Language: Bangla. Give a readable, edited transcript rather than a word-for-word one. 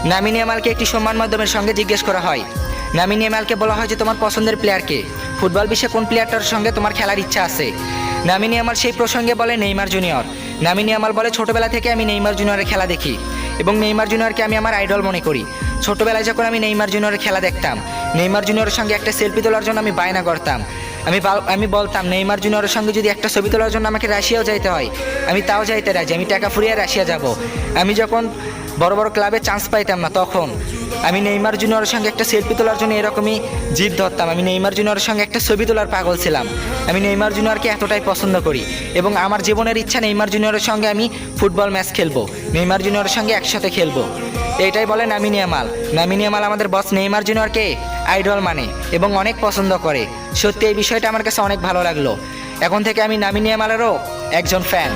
লামিন ইয়ামালকে একটি সম্মান মাধ্যমের সঙ্গে জিজ্ঞেস করা হয়। লামিন ইয়ামালকে বলা হয় যে তোমার পছন্দের প্লেয়ারকে, ফুটবল বিশ্বে কোন প্লেয়ারটার সঙ্গে তোমার খেলার ইচ্ছা আছে। লামিন ইয়ামাল সেই প্রসঙ্গে বলে নেইমার জুনিয়র। লামিন ইয়ামাল বলে ছোটবেলা থেকে আমি নেইমার জুনিয়রের খেলা দেখি এবং নেইমার জুনিয়রকে আমি আমার আইডল মনে করি। ছোটবেলায় যখন আমি নেইমার জুনিয়রের খেলা দেখতাম, নেইমার জুনিয়রের সঙ্গে একটা সেলফি তোলার জন্য আমি বায়না করতাম। আমি বলতাম নেইমার জুনিয়রের সঙ্গে যদি একটা ছবি তোলার জন্য আমাকে রাশিয়াও যাইতে হয়, আমি তাও যাইতে রাজি, আমি টাকা ফুরিয়ে রাশিয়া যাব। আমি যখন বড় বড় ক্লাবে চান্স পাইতাম না, তখন আমি নেইমার জুনিয়রের সঙ্গে একটা সেলফি তোলার জন্য এরকমই জিদ ধরতাম। আমি নেইমার জুনিয়রের সঙ্গে একটা ছবি তোলার পাগল ছিলাম। আমি নেইমার জুনিয়রকে এতটাই পছন্দ করি এবং আমার জীবনের ইচ্ছা নেইমার জুনিয়রের সঙ্গে আমি ফুটবল ম্যাচ খেলবো, নেইমার জুনিয়রের সঙ্গে একসাথে খেলবো। এইটাই বলে লামিন ইয়ামাল। লামিন ইয়ামাল আমাদের বস নেইমার জুনিয়রকে আইডল মানে এবং অনেক পছন্দ করে। সত্যি এই বিষয়টা আমার কাছে অনেক ভালো লাগলো। এখন থেকে আমি লামিন ইয়ামালেরও একজন ফ্যান।